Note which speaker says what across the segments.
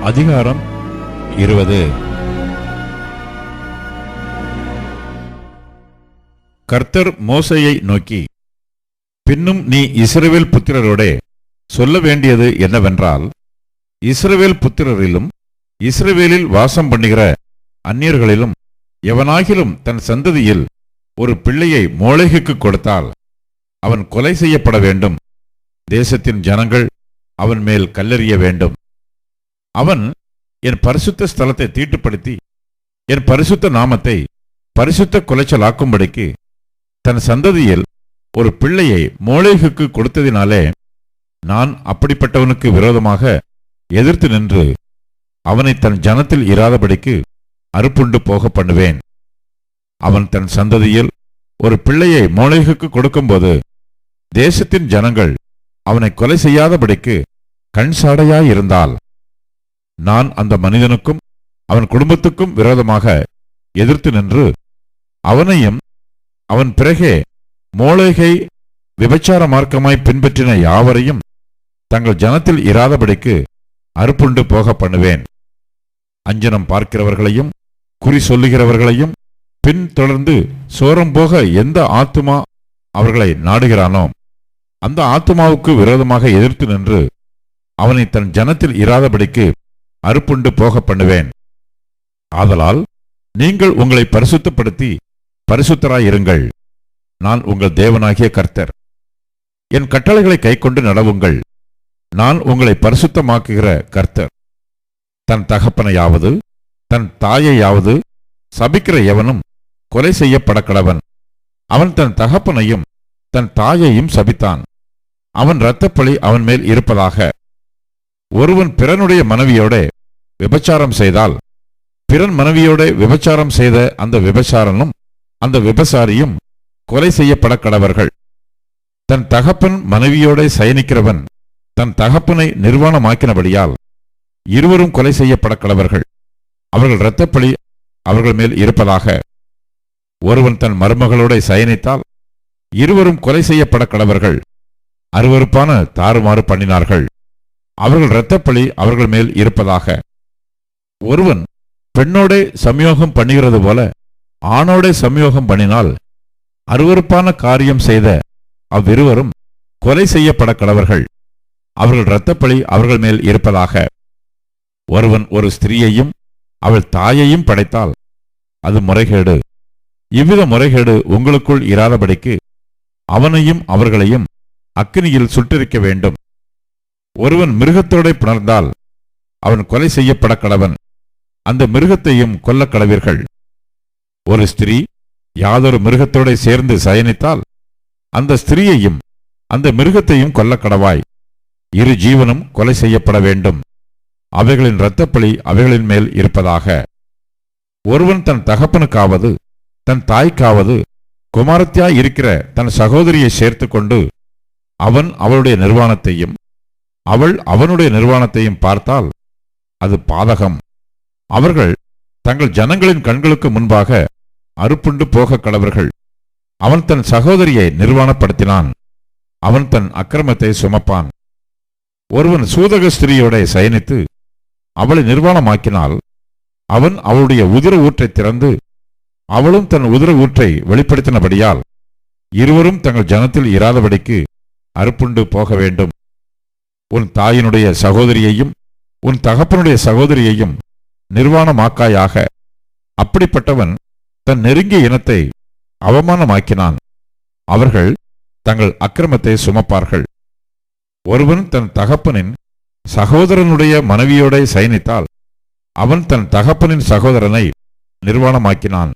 Speaker 1: அதிகாரம் 20. கர்த்தர் மோசேயை நோக்கி, பின்னும் நீ இஸ்ரவேல் புத்திரரோடே சொல்ல வேண்டியது என்னவென்றால், இஸ்ரவேல் புத்திரரிலும் இஸ்ரவேலில் வாசம் பண்ணுகிற அந்நியர்களிலும் எவனாகிலும் தன் சந்ததியில் ஒரு பிள்ளையை மோளேகுக்கு கொடுத்தால் அவன் கொலை செய்யப்பட வேண்டும். தேசத்தின் ஜனங்கள் அவன் மேல் கல்லெறிய வேண்டும். அவன் என் பரிசுத்த ஸ்தலத்தை தீட்டுப்படுத்தி என் பரிசுத்த நாமத்தை பரிசுத்த குலைச்சலாக்கும்படிக்கு தன் சந்ததியில் ஒரு பிள்ளையை மோளேகுக்கு கொடுத்ததினாலே நான் அப்படிப்பட்டவனுக்கு விரோதமாக எதிர்த்து நின்று அவனை தன் ஜனத்தில் இராதபடிக்கு அறுப்புண்டு போக பண்ணுவேன். அவன் தன் சந்ததியில் ஒரு பிள்ளையை மோளேகுக்கு கொடுக்கும்போது தேசத்தின் ஜனங்கள் அவனை கொலை செய்யாதபடிக்கு கண்சாடையாயிருந்தால் நான் அந்த மனிதனுக்கும் அவன் குடும்பத்துக்கும் விரோதமாக எதிர்த்து நின்று அவனையும் அவன் பிறகே மோளேகை விபச்சார மார்க்கமாய் பின்பற்றின யாவரையும் தங்கள் ஜனத்தில் இராதபடிக்கு அறுப்புண்டு போக பண்ணுவேன். அஞ்சனம் பார்க்கிறவர்களையும் குறி சொல்லுகிறவர்களையும் பின் தொடர்ந்து சோரம் போக எந்த ஆத்துமா அவர்களை நாடுகிறானோ அந்த ஆத்துமாவுக்கு விரோதமாக எதிர்த்து நின்று அவனை தன் ஜனத்தில் இராதபடிக்கு அறுப்புண்டு போக பண்ணுவேன். ஆதலால் நீங்கள் உங்களை பரிசுத்தப்படுத்தி பரிசுத்தராயிருங்கள். நான் உங்கள் தேவனாகிய கர்த்தர். என் கட்டளைகளை கைக்கொண்டு நடவுங்கள். நான் உங்களை பரிசுத்தமாக்குகிற கர்த்தர். தன் தகப்பனையாவது தன் தாயையாவது சபிக்கிற எவனும் கொலை செய்யப்படக்கடவன். அவன் தன் தகப்பனையும் தன் தாயையும் சபித்தான். அவன் இரத்தப்பழி அவன் மேல் இருப்பதாக. ஒருவன் பிறனுடைய மனைவியோட விபச்சாரம் செய்தால் பிறன் மனைவியோட விபச்சாரம் செய்த அந்த விபச்சாரனும் அந்த விபசாரியும் கொலை செய்யப்பட கடவர்கள். தன் தகப்பன் மனைவியோட சயனிக்கிறவன் தன் தகப்பனை நிர்வாணமாக்கினபடியால் இருவரும் கொலை செய்யப்பட கடவர்கள். அவர்கள் இரத்தப்பழி அவர்கள் மேல் இருப்பதாக. ஒருவன் தன் மருமகளோட சயனித்தால் இருவரும் கொலை செய்யப்பட கடவர்கள். அருவருப்பான தாறுமாறு பண்ணினார்கள். அவர்கள் இரத்தப்பழி அவர்கள் மேல் இருப்பதாக. ஒருவன் பெண்ணோட சம்யோகம் பண்ணுகிறது போல ஆணோட சம்யோகம் பண்ணினால் அருவருப்பான காரியம் செய்த அவ்விருவரும் கொலை செய்யப்பட கடவர்கள். அவர்கள் இரத்தப்பழி அவர்கள் மேல் இருப்பதாக. ஒருவன் ஒரு ஸ்திரீயையும் அவள் தாயையும் படைத்தால் அது முறைகேடு. இவ்வித முறைகேடு உங்களுக்குள் இராதபடிக்கு அவனையும் அவர்களையும் அக்கினியில் சுட்டெரிக்க வேண்டும். ஒருவன் மிருகத்தோட புணர்ந்தால் அவன் கொலை செய்யப்பட கடவன். அந்த மிருகத்தையும் கொல்ல கடவீர்கள். ஒரு ஸ்திரீ யாதொரு மிருகத்தோட சேர்ந்து சயனித்தால் அந்த ஸ்திரீயையும் அந்த மிருகத்தையும் கொல்ல கடவாய். இரு ஜீவனும் கொலை செய்யப்பட வேண்டும். அவைகளின் இரத்தப்பழி அவைகளின் மேல் இருப்பதாக. ஒருவன் தன் தகப்பனுக்காவது தன் தாய்க்காவது குமாரத்தியாய் இருக்கிற தன் சகோதரியை சேர்த்து கொண்டு அவன் அவளுடைய நிர்வாணத்தையும் அவள் அவனுடைய நிர்வாணத்தையும் பார்த்தால் அது பாதகம். அவர்கள் தங்கள் ஜனங்களின் கண்களுக்கு முன்பாக அறுப்புண்டு போக கடவர்கள். அவன் தன் சகோதரியை நிர்வாணப்படுத்தினான். அவன் தன் அக்கிரமத்தை சுமப்பான். ஒருவன் சூதக ஸ்திரீயோட சயனித்து அவளை நிர்வாணமாக்கினால் அவன் அவளுடைய உதிர ஊற்றை திறந்து அவளும் தன் உதிர ஊற்றை வெளிப்படுத்தினபடியால் இருவரும் தங்கள் ஜனத்தில் இராதபடிக்கு அறுப்புண்டு போக வேண்டும். உன் தாயினுடைய சகோதரியையும் உன் தகப்பனுடைய சகோதரியையும் நிர்வாணமாக்காயாக. அப்படிப்பட்டவன் தன் நெருங்கிய இனத்தை அவமானமாக்கினான். அவர்கள் தங்கள் அக்கிரமத்தை சுமப்பார்கள். ஒருவன் தன் தகப்பனின் சகோதரனுடைய மனைவியோட சயனித்தால் அவன் தன் தகப்பனின் சகோதரனை நிர்வாணமாக்கினான்.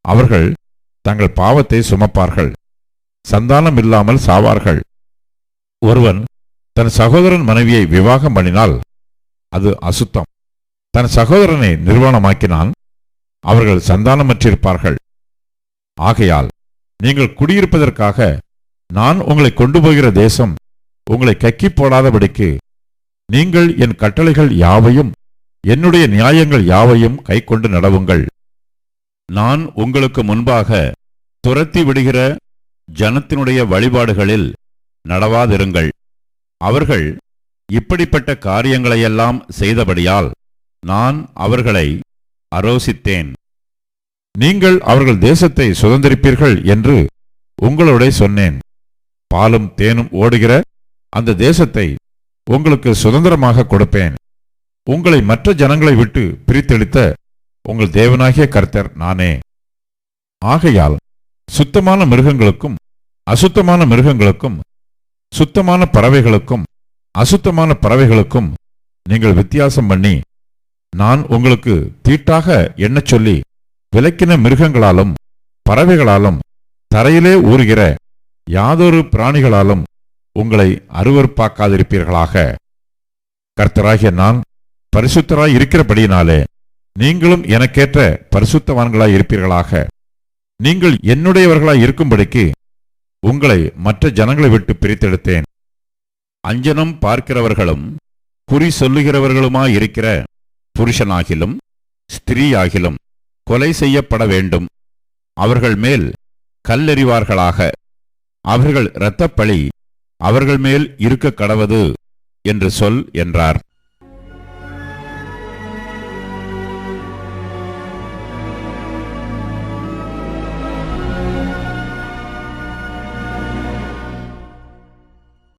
Speaker 1: அவர்கள் தங்கள் பாவத்தை சுமப்பார்கள். சந்தானம் இல்லாமல் சாவார்கள். ஒருவன் தன் சகோதரன் மனைவியை விவாகம் பண்ணினால் அது அசுத்தம். தன் சகோதரனை நிர்வாணமாக்கினான். அவர்கள் சந்தானமற்றிருப்பார்கள். ஆகையால் நீங்கள் குடியிருப்பதற்காக நான் உங்களை கொண்டு போகிற தேசம் உங்களை கக்கி போடாதபடிக்கு நீங்கள் என் கட்டளைகள் யாவையும் என்னுடைய நியாயங்கள் யாவையும் கைக்கொண்டு நடவுங்கள். நான் உங்களுக்கு முன்பாக துரத்தி விடுகிற ஜனத்தினுடைய வழிபாடுகளில் நடவாதிருங்கள். அவர்கள் இப்படிப்பட்ட காரியங்களையெல்லாம் செய்தபடியால் நான் அவர்களை அரோசித்தேன். நீங்கள் அவர்கள் தேசத்தை சுதந்தரிப்பீர்கள் என்று உங்களோட சொன்னேன். பாலும் தேனும் ஓடுகிற அந்த தேசத்தை உங்களுக்கு சுதந்திரமாக கொடுப்பேன். உங்களை மற்ற ஜனங்களை விட்டு பிரித்தெடுத்த உங்கள் தேவனாகிய கர்த்தர் நானே. ஆகையால் சுத்தமான மிருகங்களுக்கும் அசுத்தமான மிருகங்களுக்கும், சுத்தமான பறவைகளுக்கும் அசுத்தமான பறவைகளுக்கும் நீங்கள் வித்தியாசம் பண்ணி, நான் உங்களுக்கு தீட்டாக எண்ணச் சொல்லி விலக்கின மிருகங்களாலும் பறவைகளாலும் தரையிலே ஊறுகிற யாதொரு பிராணிகளாலும் உங்களை அருவருப்பாக்காதிருப்பீர்களாக. கர்த்தராகிய நான் பரிசுத்தராய் இருக்கிறபடியினாலே நீங்களும் எனக்கேற்ற பரிசுத்தவான்களாய் இருப்பீர்களாக. நீங்கள் என்னுடையவர்களாய் இருக்கும்படிக்கு உங்களை மற்ற ஜனங்களை விட்டு பிரித்தெடுத்தேன். அஞ்சனம் பார்க்கிறவர்களும் குறி சொல்லுகிறவர்களுமாயிருக்கிற புருஷனாகிலும் ஸ்திரீயாகிலும் கொலை செய்யப்பட வேண்டும். அவர்கள் மேல் கல்லெறிவார்களாக. அவர்கள் இரத்தப்பழி அவர்கள் மேல் இருக்க கடவது என்று சொல் என்றார்.